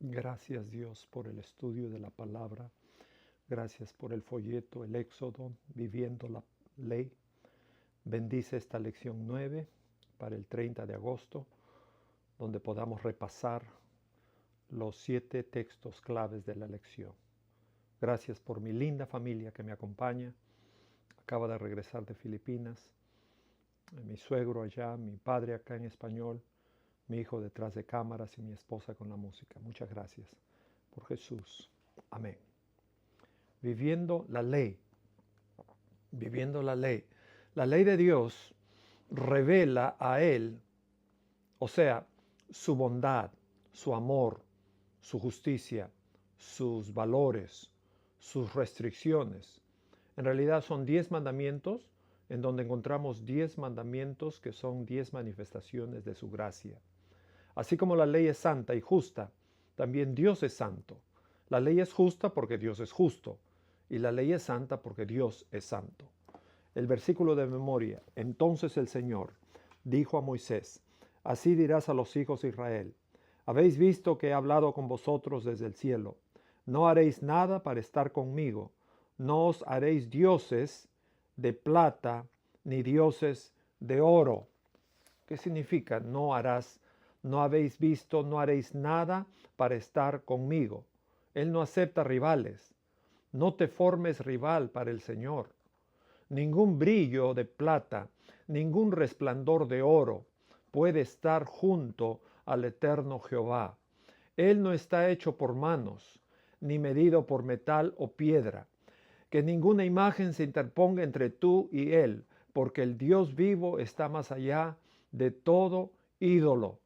Gracias Dios por el estudio de la palabra. Gracias por el folleto, el Éxodo, viviendo la ley. Bendice esta lección 9 para el 30 de agosto, donde podamos repasar los 7 textos claves de la lección. Gracias por mi linda familia que me acompaña. Acaba de regresar de Filipinas. Mi suegro allá, mi padre acá en español, mi hijo detrás de cámaras y mi esposa con la música. Muchas gracias por Jesús. Amén. Viviendo la ley. Viviendo la ley. La ley de Dios revela a Él, o sea, su bondad, su amor, su justicia, sus valores, sus restricciones. En realidad son 10 mandamientos en donde encontramos 10 mandamientos que son 10 manifestaciones de su gracia. Así como la ley es santa y justa, también Dios es santo. La ley es justa porque Dios es justo y la ley es santa porque Dios es santo. El versículo de memoria: entonces el Señor dijo a Moisés, así dirás a los hijos de Israel, habéis visto que he hablado con vosotros desde el cielo, no haréis nada para estar conmigo, no os haréis dioses de plata ni dioses de oro. ¿Qué significa? No habéis visto, no haréis nada para estar conmigo. Él no acepta rivales. No te formes rival para el Señor. Ningún brillo de plata, ningún resplandor de oro puede estar junto al eterno Jehová. Él no está hecho por manos, ni medido por metal o piedra. Que ninguna imagen se interponga entre tú y Él, porque el Dios vivo está más allá de todo ídolo.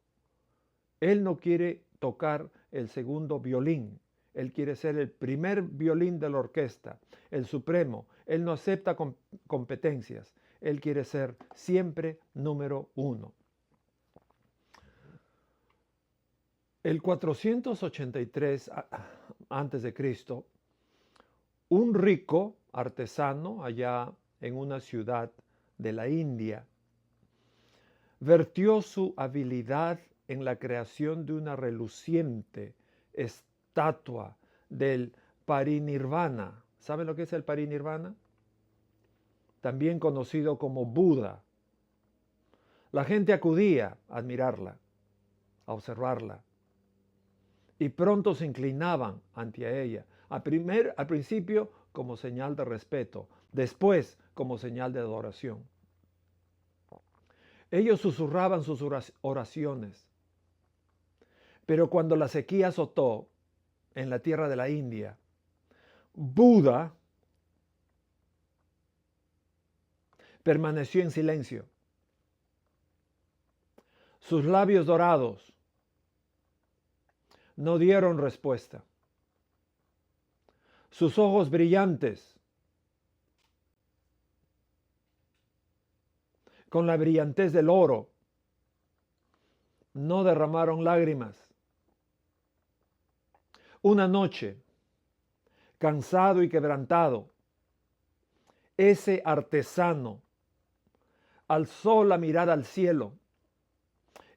Él no quiere tocar el segundo violín. Él quiere ser el primer violín de la orquesta, el supremo. Él no acepta competencias. Él quiere ser siempre número uno. El 483 antes de Cristo, un rico artesano allá en una ciudad de la India vertió su habilidad en la creación de una reluciente estatua del Parinirvana. ¿Saben lo que es el Parinirvana? También conocido como Buda. La gente acudía a admirarla, a observarla, y pronto se inclinaban ante ella, al principio como señal de respeto, después como señal de adoración. Ellos susurraban sus oraciones, pero cuando la sequía azotó en la tierra de la India, Buda permaneció en silencio. Sus labios dorados no dieron respuesta. Sus ojos brillantes, con la brillantez del oro, no derramaron lágrimas. Una noche, cansado y quebrantado, ese artesano alzó la mirada al cielo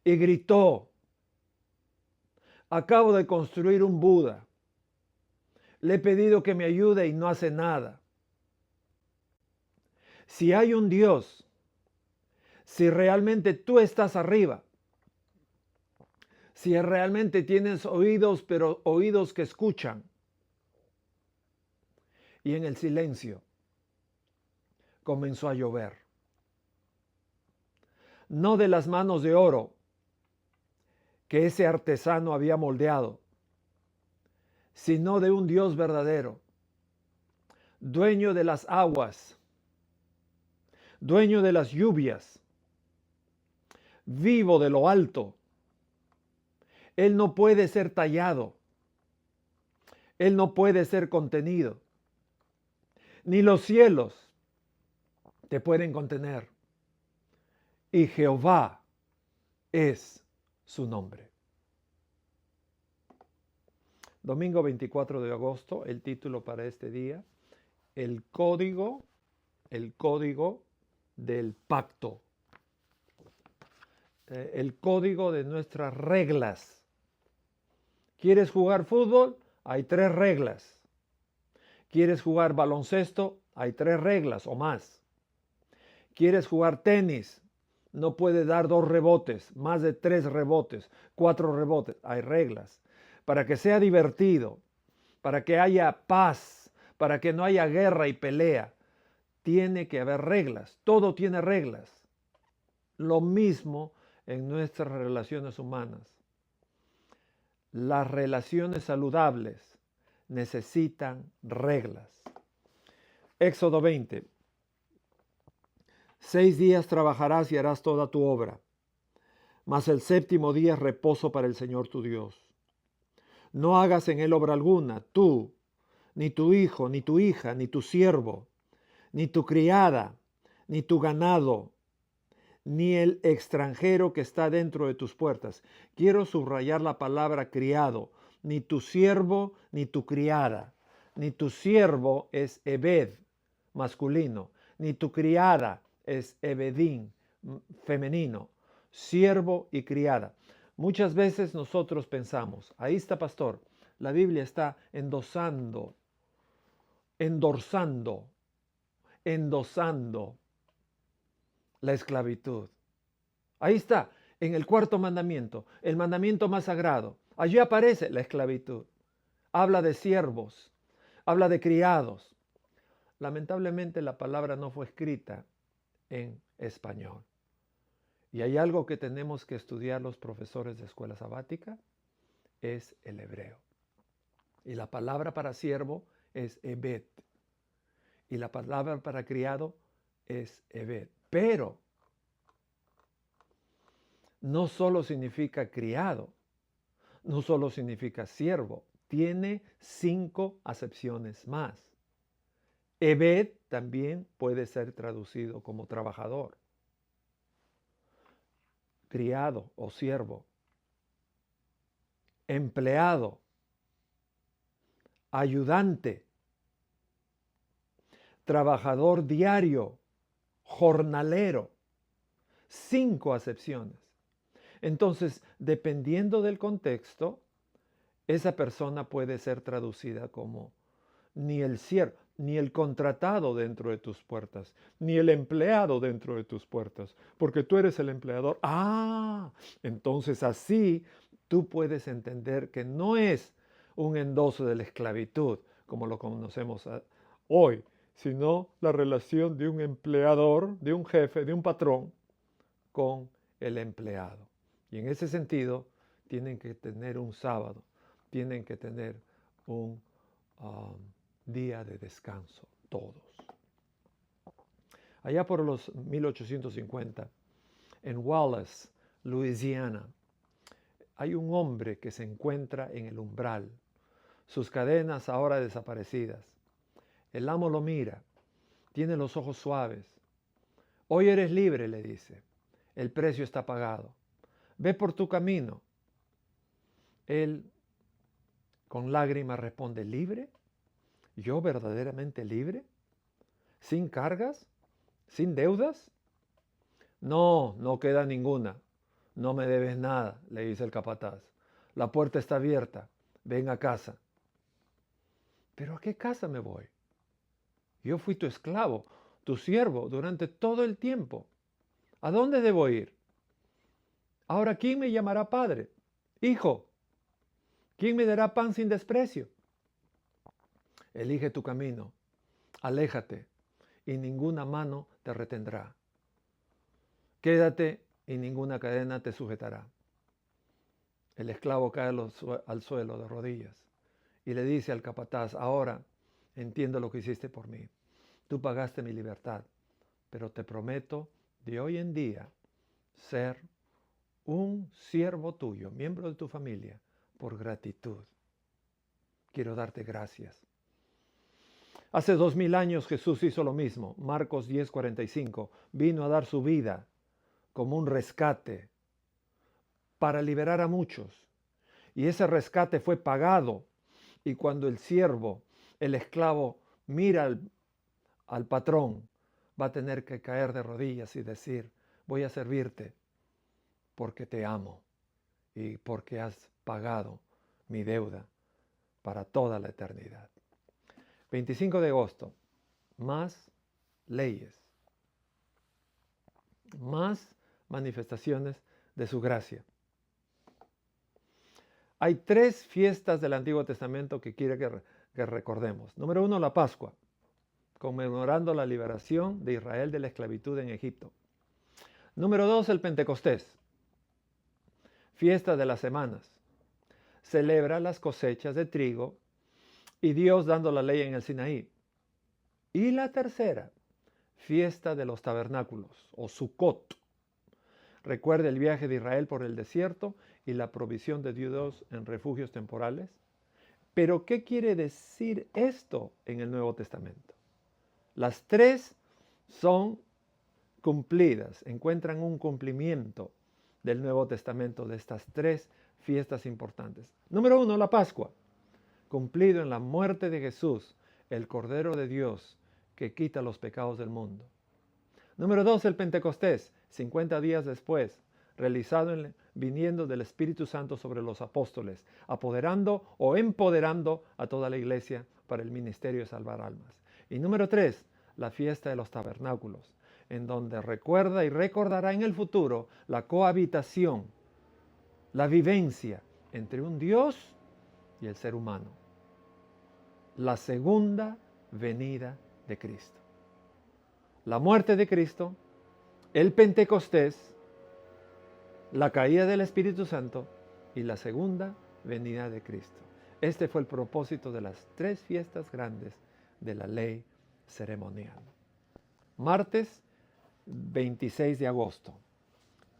y gritó, acabo de construir un Buda. Le he pedido que me ayude y no hace nada. Si hay un Dios, si realmente tú estás arriba, si realmente tienes oídos, pero oídos que escuchan, y en el silencio comenzó a llover. No de las manos de oro que ese artesano había moldeado, sino de un Dios verdadero, dueño de las aguas, dueño de las lluvias, vivo de lo alto. Él no puede ser tallado, Él no puede ser contenido, ni los cielos te pueden contener. Y Jehová es su nombre. Domingo 24 de agosto, el título para este día, el código del pacto, el código de nuestras reglas ¿Quieres jugar fútbol? Hay 3 reglas. ¿Quieres jugar baloncesto? Hay 3 reglas o más. ¿Quieres jugar tenis? No puede dar 2 rebotes, más de 3 rebotes, 4 rebotes. Hay reglas. Para que sea divertido, para que haya paz, para que no haya guerra y pelea, tiene que haber reglas. Todo tiene reglas. Lo mismo en nuestras relaciones humanas. Las relaciones saludables necesitan reglas. Éxodo 20. 6 días trabajarás y harás toda tu obra, mas el séptimo día es reposo para el Señor tu Dios. No hagas en él obra alguna, tú, ni tu hijo, ni tu hija, ni tu siervo, ni tu criada, ni tu ganado, ni el extranjero que está dentro de tus puertas. Quiero subrayar la palabra criado, ni tu siervo, ni tu criada. Ni tu siervo es Ebed, masculino, ni tu criada es Ebedín, femenino, siervo y criada. Muchas veces nosotros pensamos, ahí está, pastor, la Biblia está endosando la esclavitud. Ahí está, en el 4º mandamiento, el mandamiento más sagrado. Allí aparece la esclavitud. Habla de siervos, habla de criados. Lamentablemente la palabra no fue escrita en español. Y hay algo que tenemos que estudiar los profesores de escuela sabática, es el hebreo. Y la palabra para siervo es ebed. Y la palabra para criado es ebed. Pero no solo significa criado, no solo significa siervo, tiene 5 acepciones más. Ebed también puede ser traducido como trabajador, criado o siervo, empleado, ayudante, trabajador diario, jornalero. 5 acepciones. Entonces, dependiendo del contexto, esa persona puede ser traducida como ni el siervo, ni el contratado dentro de tus puertas, ni el empleado dentro de tus puertas, porque tú eres el empleador. Entonces así tú puedes entender que no es un endoso de la esclavitud, como lo conocemos hoy, sino la relación de un empleador, de un jefe, de un patrón con el empleado. Y en ese sentido, tienen que tener un sábado, tienen que tener un día de descanso, todos. Allá por los 1850, en Wallace, Luisiana, hay un hombre que se encuentra en el umbral, sus cadenas ahora desaparecidas. El amo lo mira, tiene los ojos suaves. Hoy eres libre, le dice, el precio está pagado. Ve por tu camino. Él, con lágrimas, responde, ¿libre? ¿Yo verdaderamente libre? ¿Sin cargas? ¿Sin deudas? No, no queda ninguna. No me debes nada, le dice el capataz. La puerta está abierta. Ven a casa. ¿Pero a qué casa me voy? Yo fui tu esclavo, tu siervo, durante todo el tiempo. ¿A dónde debo ir? Ahora, ¿quién me llamará padre? Hijo, ¿quién me dará pan sin desprecio? Elige tu camino, aléjate, y ninguna mano te retendrá. Quédate y ninguna cadena te sujetará. El esclavo cae al suelo de rodillas y le dice al capataz, ahora entiendo lo que hiciste por mí. Tú pagaste mi libertad, pero te prometo de hoy en día ser un siervo tuyo, miembro de tu familia, por gratitud. Quiero darte gracias. Hace 2000 años Jesús hizo lo mismo. Marcos 10:45, vino a dar su vida como un rescate para liberar a muchos. Y ese rescate fue pagado. Y cuando el siervo, el esclavo, mira al patrón, va a tener que caer de rodillas y decir, voy a servirte porque te amo y porque has pagado mi deuda para toda la eternidad. 25 de agosto, más leyes, más manifestaciones de su gracia. Hay 3 fiestas del Antiguo Testamento que quiere que recordemos. Número 1, la Pascua, conmemorando la liberación de Israel de la esclavitud en Egipto. Número 2, el Pentecostés, fiesta de las semanas. Celebra las cosechas de trigo y Dios dando la ley en el Sinaí. Y la tercera, fiesta de los tabernáculos o Sukkot. Recuerda el viaje de Israel por el desierto y la provisión de Dios en refugios temporales. Pero ¿qué quiere decir esto en el Nuevo Testamento? Las 3 son cumplidas, encuentran un cumplimiento del Nuevo Testamento de estas 3 fiestas importantes. Número 1, la Pascua, cumplido en la muerte de Jesús, el Cordero de Dios que quita los pecados del mundo. Número 2, el Pentecostés, 50 días después, realizado viniendo del Espíritu Santo sobre los apóstoles, apoderando o empoderando a toda la iglesia para el ministerio de salvar almas. Y número 3, la fiesta de los tabernáculos, en donde recuerda y recordará en el futuro la cohabitación, la vivencia entre un Dios y el ser humano. La segunda venida de Cristo. La muerte de Cristo, el Pentecostés, la caída del Espíritu Santo y la segunda venida de Cristo. Este fue el propósito de las 3 fiestas grandes de la ley ceremonial. Martes 26 de agosto.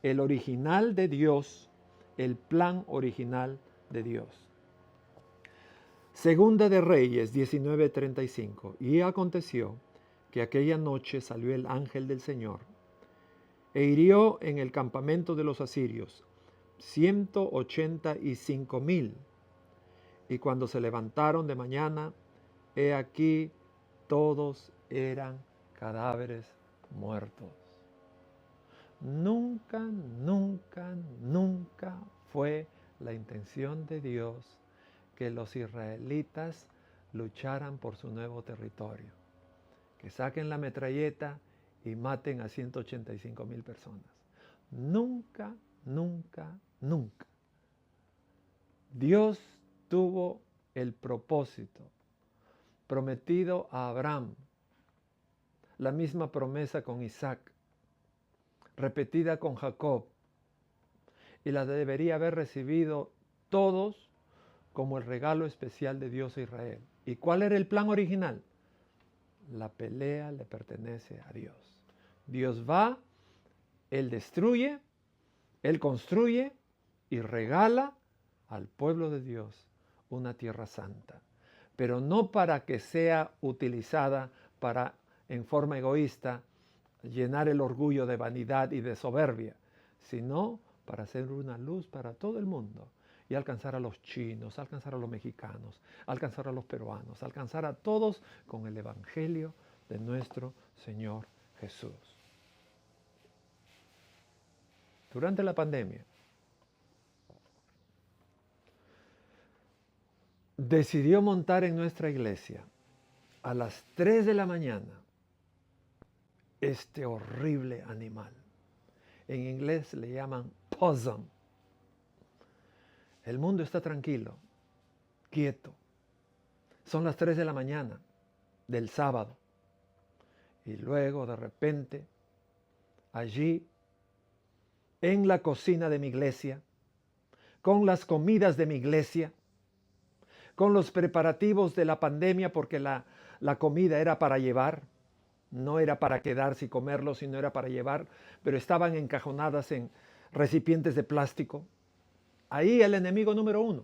El original de Dios, el plan original de Dios. Segunda de Reyes 19:35. Y aconteció que aquella noche salió el ángel del Señor e hirió en el campamento de los asirios 185,000. Y cuando se levantaron de mañana, he aquí todos eran cadáveres muertos. Nunca, nunca, nunca fue la intención de Dios que los israelitas lucharan por su nuevo territorio, que saquen la metralleta y maten a 185,000 personas. Nunca, nunca, nunca. Dios tuvo el propósito prometido a Abraham, la misma promesa con Isaac, repetida con Jacob, y la debería haber recibido todos como el regalo especial de Dios a Israel. ¿Y cuál era el plan original? La pelea le pertenece a Dios. Dios va, Él destruye, Él construye y regala al pueblo de Dios una tierra santa. Pero no para que sea utilizada para, en forma egoísta, llenar el orgullo de vanidad y de soberbia, sino para ser una luz para todo el mundo y alcanzar a los chinos, alcanzar a los mexicanos, alcanzar a los peruanos, alcanzar a todos con el evangelio de nuestro Señor Jesús. Durante la pandemia, decidió montar en nuestra iglesia a las 3 de la mañana este horrible animal. En inglés le llaman possum. El mundo está tranquilo, quieto. Son las 3 de la mañana del sábado. Y luego de repente, allí, en la cocina de mi iglesia, con las comidas de mi iglesia, con los preparativos de la pandemia, porque la comida era para llevar, no era para quedarse y comerlo, sino era para llevar, pero estaban encajonadas en recipientes de plástico. Ahí el enemigo número 1,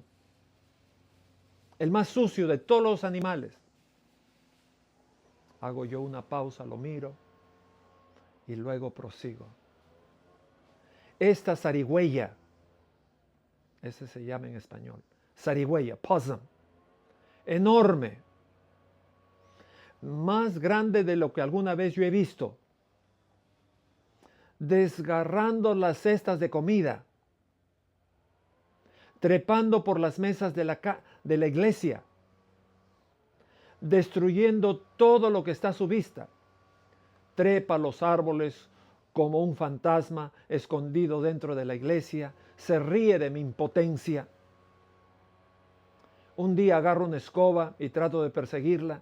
el más sucio de todos los animales. Hago yo una pausa, lo miro y luego prosigo. Esta zarigüeya, ese se llama en español, zarigüeya, possum, enorme, más grande de lo que alguna vez yo he visto, desgarrando las cestas de comida, trepando por las mesas de la iglesia, destruyendo todo lo que está a su vista. Trepa los árboles como un fantasma escondido dentro de la iglesia, se ríe de mi impotencia. Un día agarro una escoba y trato de perseguirla.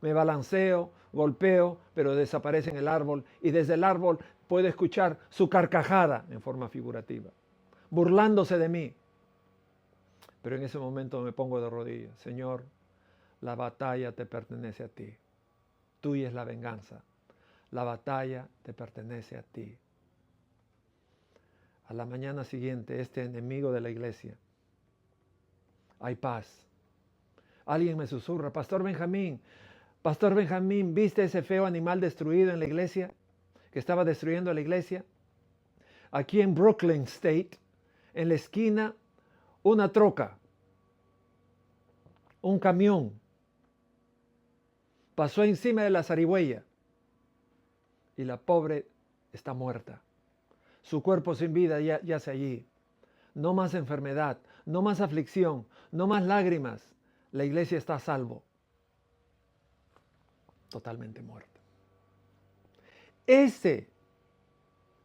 Me balanceo, golpeo, pero desaparece en el árbol y desde el árbol puedo escuchar su carcajada en forma figurativa, burlándose de mí. Pero en ese momento me pongo de rodillas. Señor, la batalla te pertenece a ti. Tuya es la venganza. La batalla te pertenece a ti. A la mañana siguiente, este enemigo de la iglesia, hay paz. Alguien me susurra, Pastor Benjamín, ¿viste ese feo animal destruido en la iglesia? Que estaba destruyendo la iglesia. Aquí en Brooklyn State, en la esquina, una troca, un camión, pasó encima de la zarigüeya y la pobre está muerta. Su cuerpo sin vida yace allí. No más enfermedad, no más aflicción, no más lágrimas. La iglesia está a salvo. Totalmente muerta. Ese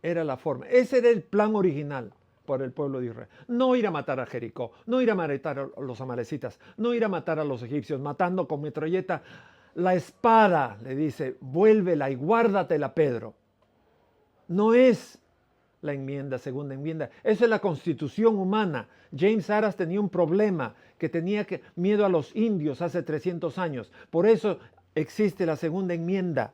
era la forma, ese era el plan original por el pueblo de Israel. No ir a matar a Jericó, no ir a matar a los amalecitas, no ir a matar a los egipcios, matando con metralleta. La espada, le dice, vuélvela y guárdatela, Pedro. No es la enmienda, segunda enmienda. Eso es la constitución humana. James Aras tenía un problema, que tenía miedo a los indios hace 300 años. Por eso existe la segunda enmienda.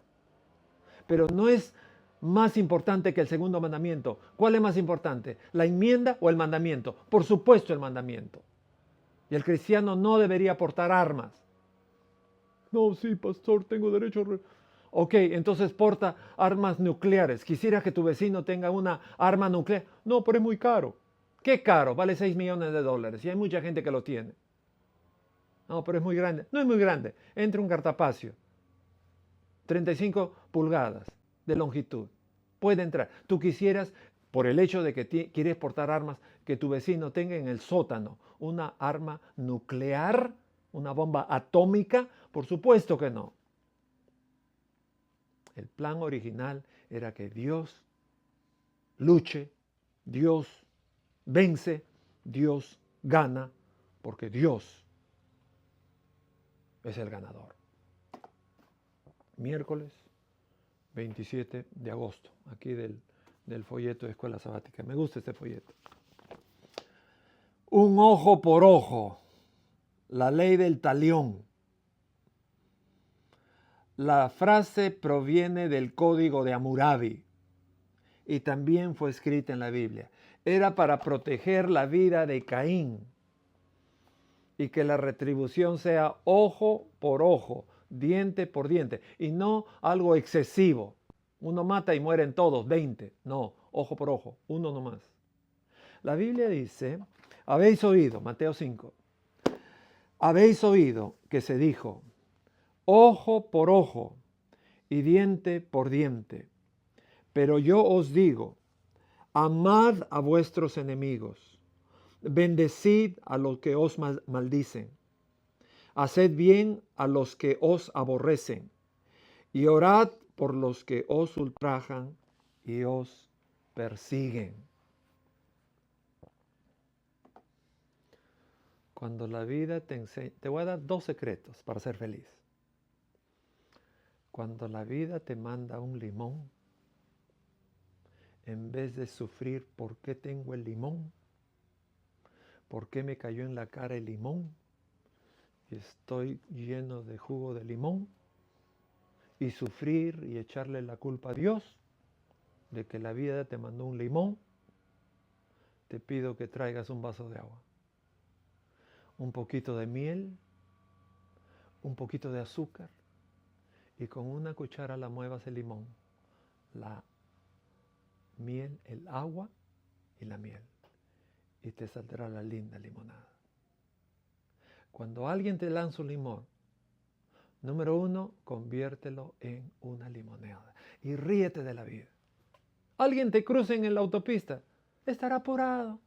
Pero no es más importante que el segundo mandamiento. ¿Cuál es más importante? ¿La enmienda o el mandamiento? Por supuesto el mandamiento. Y el cristiano no debería portar armas. No, sí, pastor, tengo derecho a... Ok, entonces porta armas nucleares. Quisiera que tu vecino tenga una arma nuclear. No, pero es muy caro. ¿Qué caro? Vale $6 millones y hay mucha gente que lo tiene. No, pero es muy grande. No es muy grande. Entra un cartapacio. 35 pulgadas de longitud. Puede entrar. Tú quisieras, por el hecho de que quieres portar armas, que tu vecino tenga en el sótano una arma nuclear, una bomba atómica. Por supuesto que no. El plan original era que Dios luche, Dios vence, Dios gana, porque Dios es el ganador. Miércoles 27 de agosto, aquí del folleto de Escuela Sabática. Me gusta este folleto. Un ojo por ojo, la ley del talión. La frase proviene del Código de Hammurabi y también fue escrita en la Biblia. Era para proteger la vida de Caín y que la retribución sea ojo por ojo, diente por diente, y no algo excesivo. Uno mata y mueren todos, 20. No, ojo por ojo, uno nomás. La Biblia dice, habéis oído, Mateo 5, habéis oído que se dijo, ojo por ojo y diente por diente. Pero yo os digo, amad a vuestros enemigos, bendecid a los que os maldicen, haced bien a los que os aborrecen, y orad por los que os ultrajan y os persiguen. Cuando la vida te enseña, te voy a dar 2 secretos para ser feliz. Cuando la vida te manda un limón, en vez de sufrir por qué tengo el limón, por qué me cayó en la cara el limón, y estoy lleno de jugo de limón, y sufrir y echarle la culpa a Dios de que la vida te mandó un limón, te pido que traigas un vaso de agua, un poquito de miel, un poquito de azúcar, y con una cuchara la muevas el limón, la miel, el agua y la miel, y te saldrá la linda limonada. Cuando alguien te lanza un limón, número 1, conviértelo en una limonada y ríete de la vida. Alguien te cruza en la autopista, estará apurado.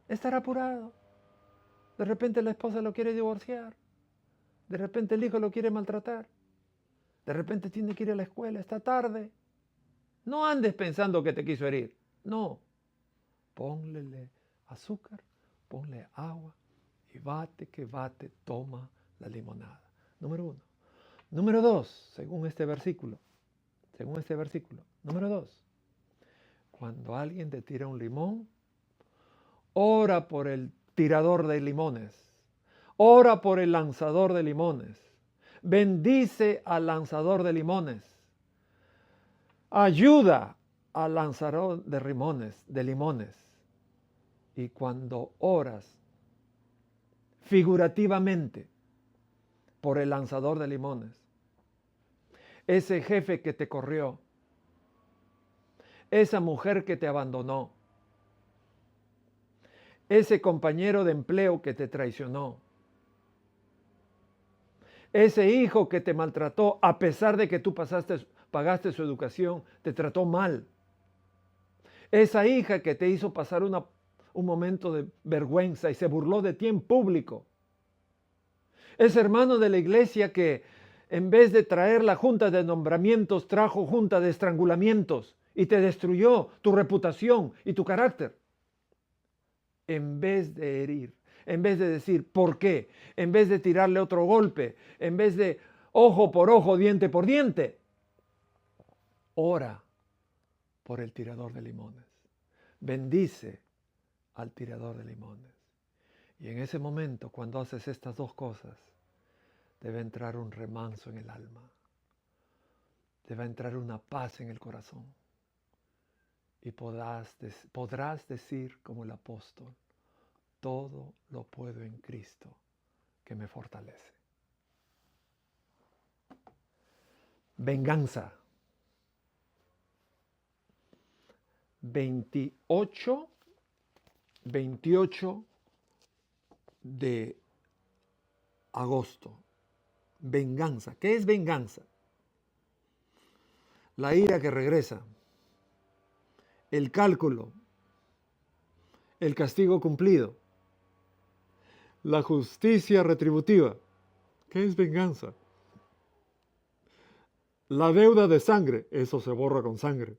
estar apurado. De repente la esposa lo quiere divorciar. De repente el hijo lo quiere maltratar. De repente tiene que ir a la escuela, está tarde. No andes pensando que te quiso herir. No. Ponle azúcar, ponle agua y bate que bate, toma la limonada. Número 1. Número 2, según este versículo. Número 2. Cuando alguien te tira un limón, ora por el tirador de limones. Ora por el lanzador de limones. Bendice al lanzador de limones. Ayuda al lanzador de limones. Y cuando oras figurativamente por el lanzador de limones, ese jefe que te corrió, esa mujer que te abandonó, ese compañero de empleo que te traicionó, ese hijo que te maltrató a pesar de que tú pagaste su educación, te trató mal, esa hija que te hizo pasar un momento de vergüenza y se burló de ti en público, ese hermano de la iglesia que en vez de traer la junta de nombramientos, trajo junta de estrangulamientos y te destruyó tu reputación y tu carácter. En vez de herir, en vez de decir ¿por qué?, en vez de tirarle otro golpe, en vez de ojo por ojo, diente por diente, ora por el tirador de limones. Bendice al tirador de limones. Y en ese momento, cuando haces estas dos cosas, debe entrar un remanso en el alma. Debe entrar una paz en el corazón. Y podrás decir como el apóstol, todo lo puedo en Cristo que me fortalece. Venganza. 28 de agosto. Venganza. ¿Qué es venganza? La ira que regresa, el cálculo, el castigo cumplido, la justicia retributiva. ¿Qué es venganza? La deuda de sangre, eso se borra con sangre.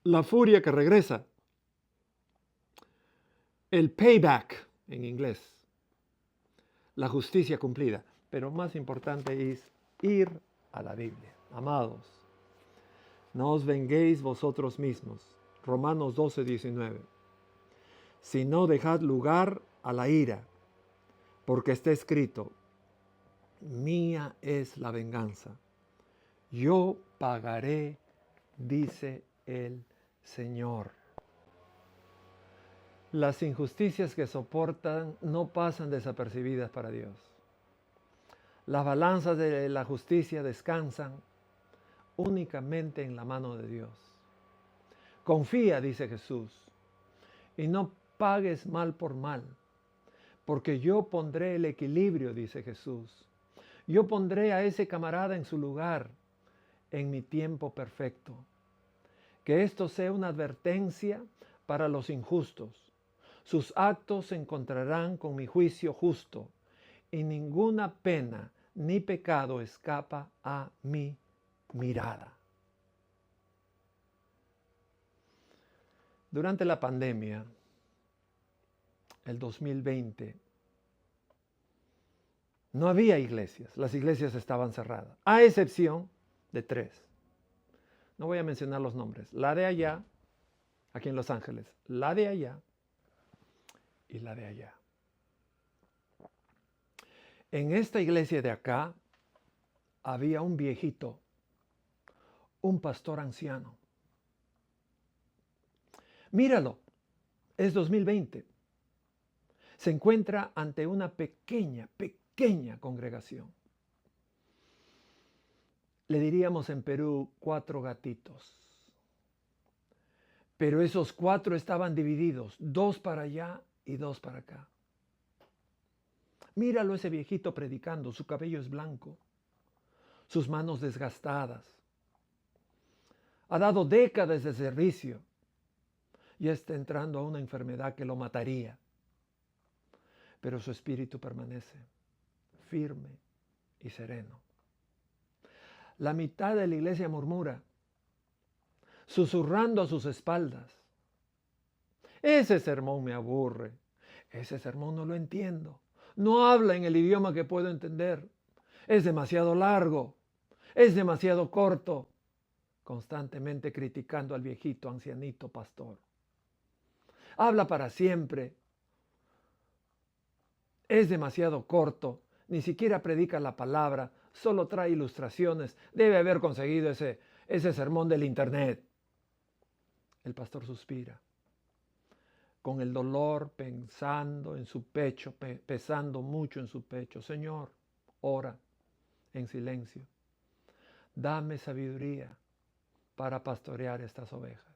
La furia que regresa, el payback en inglés, la justicia cumplida. Pero más importante es ir a la Biblia. Amados, no os venguéis vosotros mismos. Romanos 12:19. Sino dejad lugar a la ira, porque está escrito, mía es la venganza. Yo pagaré, dice el Señor. Las injusticias que soportan no pasan desapercibidas para Dios. Las balanzas de la justicia descansan únicamente en la mano de Dios. Confía, dice Jesús, y no pagues mal por mal, porque yo pondré el equilibrio, dice Jesús. Yo pondré a ese camarada en su lugar en mi tiempo perfecto. Que esto sea una advertencia para los injustos. Sus actos se encontrarán con mi juicio justo, y ninguna pena ni pecado escapa a mi mirada. Durante la pandemia, el 2020, no había iglesias, las iglesias estaban cerradas, a excepción de 3. No voy a mencionar los nombres. La de allá, aquí en Los Ángeles, la de allá y la de allá. En esta iglesia de acá había un viejito, un pastor anciano. Míralo, es 2020. Se encuentra ante una pequeña congregación. Le diríamos en Perú 4 gatitos. Pero esos 4 estaban divididos, 2 para allá y 2 para acá. Míralo ese viejito predicando, su cabello es blanco, sus manos desgastadas. Ha dado décadas de servicio. Ya está entrando a una enfermedad que lo mataría. Pero su espíritu permanece firme y sereno. La mitad de la iglesia murmura, susurrando a sus espaldas. Ese sermón me aburre. Ese sermón no lo entiendo. No habla en el idioma que puedo entender. Es demasiado largo. Es demasiado corto. Constantemente criticando al viejito, ancianito pastor. Habla para siempre. Es demasiado corto. Ni siquiera predica la palabra. Solo trae ilustraciones. Debe haber conseguido ese sermón del internet. El pastor suspira, con el dolor pensando en su pecho, pesando mucho en su pecho. Señor, ora en silencio. Dame sabiduría para pastorear estas ovejas.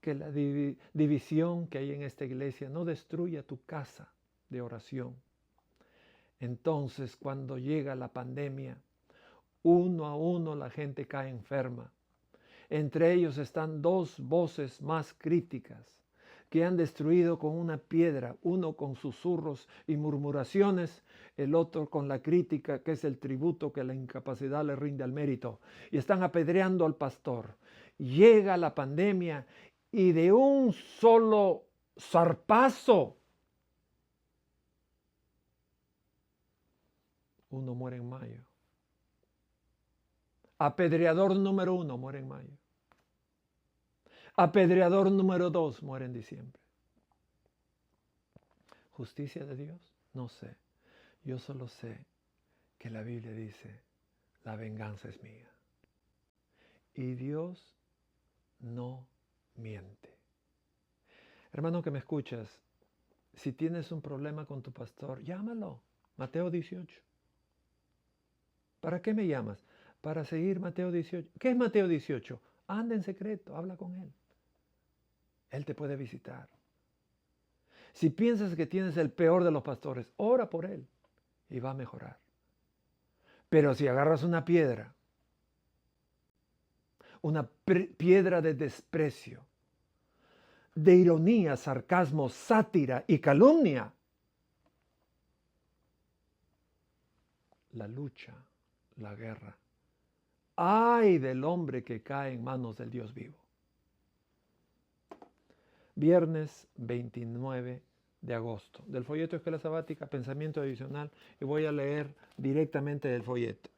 Que la división que hay en esta iglesia no destruya tu casa de oración. Entonces, cuando llega la pandemia, uno a uno la gente cae enferma. Entre ellos están dos voces más críticas que han destruido con una piedra, uno con susurros y murmuraciones, el otro con la crítica, que es el tributo que la incapacidad le rinde al mérito, y están apedreando al pastor. Llega la pandemia y de un solo zarpazo, uno muere en mayo. Apedreador número 1 muere en mayo. Apedreador número 2 muere en diciembre. ¿Justicia de Dios? No sé. Yo solo sé que la Biblia dice, la venganza es mía. Y Dios no miente. Hermano que me escuchas, si tienes un problema con tu pastor, llámalo. Mateo 18. ¿Para qué me llamas? Para seguir Mateo 18. ¿Qué es Mateo 18? Anda en secreto, habla con él. Él te puede visitar. Si piensas que tienes el peor de los pastores, ora por él y va a mejorar. Pero si agarras una piedra piedra de desprecio, de ironía, sarcasmo, sátira y calumnia, la lucha, la guerra, ¡ay del hombre que cae en manos del Dios vivo! Viernes 29 de agosto, del folleto Escuela Sabática, pensamiento adicional, y voy a leer directamente del folleto.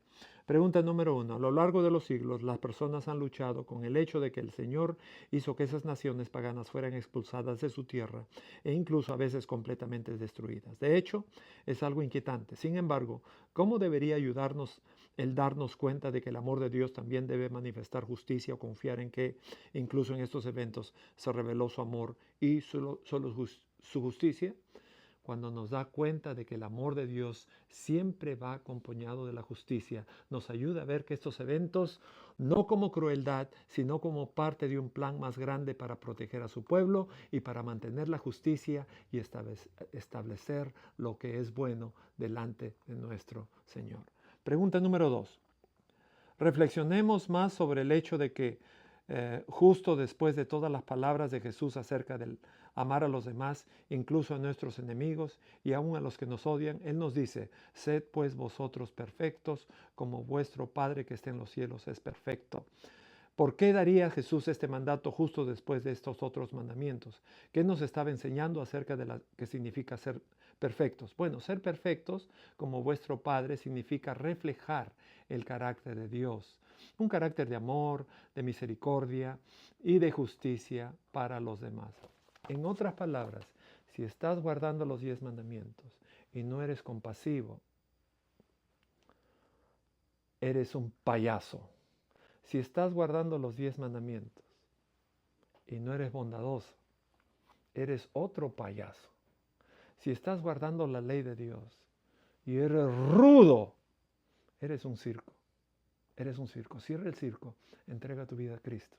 Pregunta número 1. A lo largo de los siglos, las personas han luchado con el hecho de que el Señor hizo que esas naciones paganas fueran expulsadas de su tierra e incluso a veces completamente destruidas. De hecho, es algo inquietante. Sin embargo, ¿cómo debería ayudarnos el darnos cuenta de que el amor de Dios también debe manifestar justicia o confiar en que, incluso en estos eventos, se reveló su amor y su justicia? Cuando nos da cuenta de que el amor de Dios siempre va acompañado de la justicia, nos ayuda a ver que estos eventos, no como crueldad, sino como parte de un plan más grande para proteger a su pueblo y para mantener la justicia y establecer lo que es bueno delante de nuestro Señor. Pregunta número 2. Reflexionemos más sobre el hecho de que justo después de todas las palabras de Jesús acerca del amar a los demás, incluso a nuestros enemigos y aún a los que nos odian, Él nos dice, sed pues vosotros perfectos, como vuestro Padre que está en los cielos es perfecto. ¿Por qué daría Jesús este mandato justo después de estos otros mandamientos? ¿Qué nos estaba enseñando acerca de lo que significa ser perfectos? Bueno, ser perfectos como vuestro Padre significa reflejar el carácter de Dios. Un carácter de amor, de misericordia y de justicia para los demás. En otras palabras, si estás guardando los 10 mandamientos y no eres compasivo, eres un payaso. Si estás guardando los 10 mandamientos y no eres bondadoso, eres otro payaso. Si estás guardando la ley de Dios y eres rudo, eres un circo. Eres un circo. Cierra el circo, entrega tu vida a Cristo.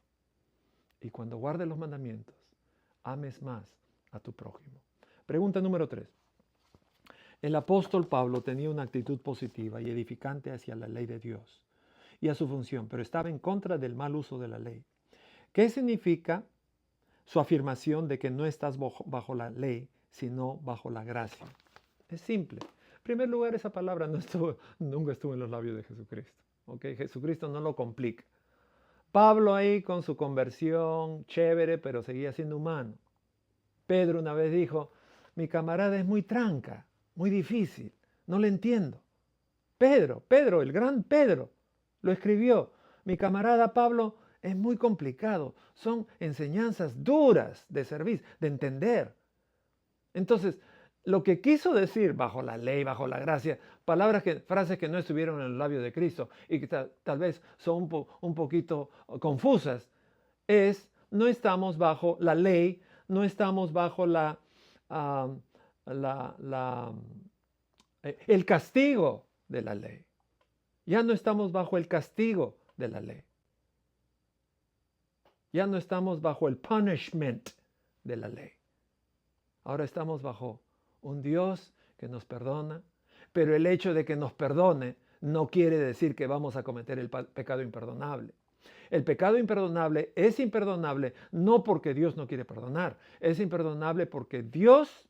Y cuando guardes los mandamientos, ames más a tu prójimo. Pregunta número 3. El apóstol Pablo tenía una actitud positiva y edificante hacia la ley de Dios y a su función, pero estaba en contra del mal uso de la ley. ¿Qué significa su afirmación de que no estás bajo la ley, sino bajo la gracia. Es simple. En primer lugar, esa palabra nunca estuvo en los labios de Jesucristo. ¿Okay? Jesucristo no lo complica. Pablo ahí con su conversión, chévere, pero seguía siendo humano. Pedro una vez dijo, mi camarada es muy tranca, muy difícil, no le entiendo. Pedro, el gran Pedro, lo escribió. Mi camarada Pablo es muy complicado, son enseñanzas duras de servir, de entender. Entonces, lo que quiso decir bajo la ley, bajo la gracia, frases que no estuvieron en el labio de Cristo y que tal vez son un poquito confusas, no estamos bajo la ley, no estamos bajo el castigo de la ley. Ya no estamos bajo el castigo de la ley. Ya no estamos bajo el punishment de la ley. Ahora estamos bajo un Dios que nos perdona, pero el hecho de que nos perdone no quiere decir que vamos a cometer el pecado imperdonable. El pecado imperdonable es imperdonable no porque Dios no quiere perdonar, es imperdonable porque Dios,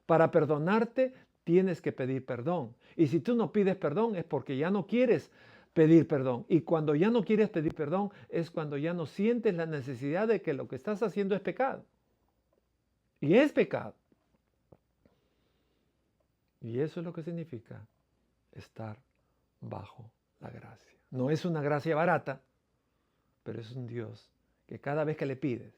para perdonarte, tienes que pedir perdón. Y si tú no pides perdón es porque ya no quieres pedir perdón. Y cuando ya no quieres pedir perdón es cuando ya no sientes la necesidad de que lo que estás haciendo es pecado. Y es pecado. Y eso es lo que significa estar bajo la gracia. No es una gracia barata, pero es un Dios que cada vez que le pides.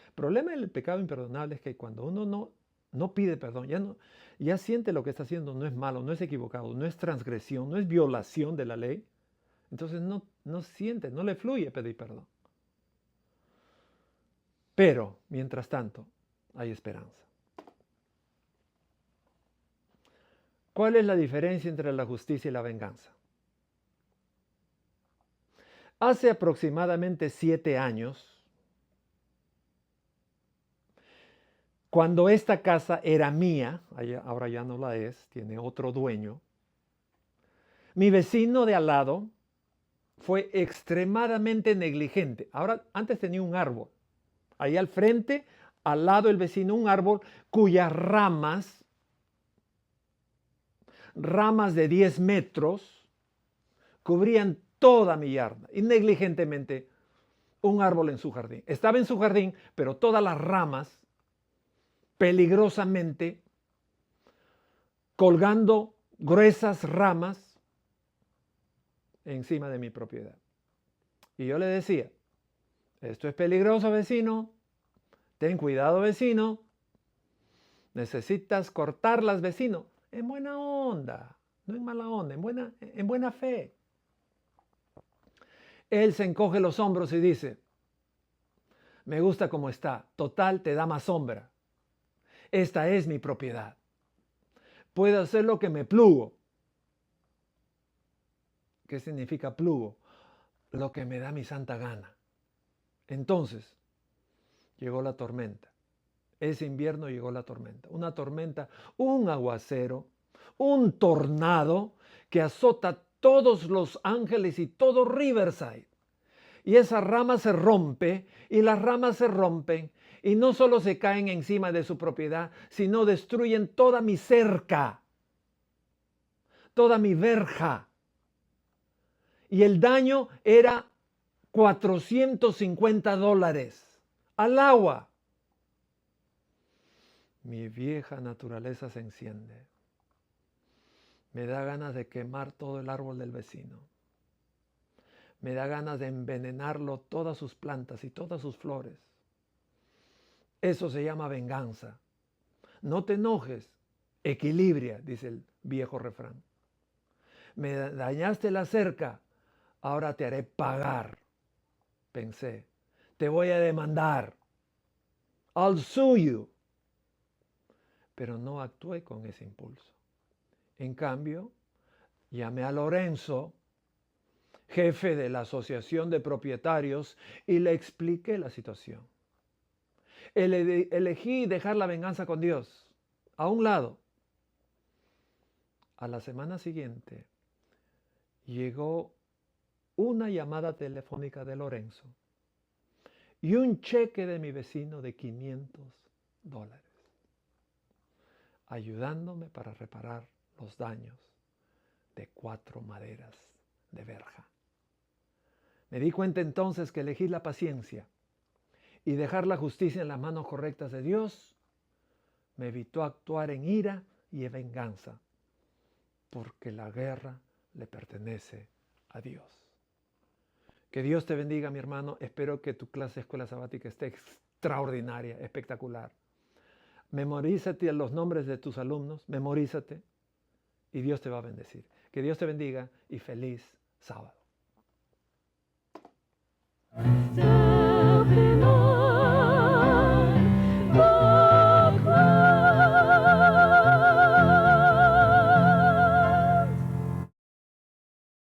El problema del pecado imperdonable es que cuando uno no pide perdón, ya siente lo que está haciendo no es malo, no es equivocado, no es transgresión, no es violación de la ley, entonces no siente, no le fluye pedir perdón. Pero, mientras tanto, hay esperanza. ¿Cuál es la diferencia entre la justicia y la venganza? Hace aproximadamente 7 años, cuando esta casa era mía, ahora ya no la es, tiene otro dueño, mi vecino de al lado fue extremadamente negligente. Antes tenía un árbol. Ahí al frente, al lado del vecino, un árbol cuyas ramas de 10 metros, cubrían toda mi yarda. Y negligentemente, un árbol en su jardín. Estaba en su jardín, pero todas las ramas, peligrosamente, colgando gruesas ramas encima de mi propiedad. Y yo le decía, esto es peligroso, vecino, ten cuidado, vecino, necesitas cortarlas, vecino, en buena onda, no en mala onda, en buena fe. Él se encoge los hombros y dice, me gusta como está, total te da más sombra. Esta es mi propiedad. Puedo hacer lo que me plugo. ¿Qué significa plugo? Lo que me da mi santa gana. Entonces, llegó la tormenta. Ese invierno llegó la tormenta. Una tormenta, un aguacero, un tornado que azota todos Los Ángeles y todo Riverside. Y esa rama se rompe, y las ramas se rompen, y no solo se caen encima de su propiedad, sino destruyen toda mi cerca, toda mi verja. Y el daño era $450 al agua. Mi vieja naturaleza se enciende. Me da ganas de quemar todo el árbol del vecino. Me da ganas de envenenarlo, todas sus plantas y todas sus flores. Eso se llama venganza. No te enojes, equilibria, dice el viejo refrán. Me dañaste la cerca, ahora te haré pagar. Pensé, te voy a demandar. I'll sue you. Pero no actué con ese impulso. En cambio, llamé a Lorenzo, jefe de la asociación de propietarios, y le expliqué la situación. Elegí dejar la venganza con Dios a un lado. A la semana siguiente llegó una llamada telefónica de Lorenzo y un cheque de mi vecino de $500, ayudándome para reparar los daños de 4 maderas de verja. Me di cuenta entonces que elegir la paciencia y dejar la justicia en las manos correctas de Dios me evitó actuar en ira y en venganza, porque la guerra le pertenece a Dios. Que Dios te bendiga, mi hermano. Espero que tu clase de escuela sabática esté extraordinaria, espectacular. Memorízate los nombres de tus alumnos, memorízate y Dios te va a bendecir. Que Dios te bendiga y feliz sábado.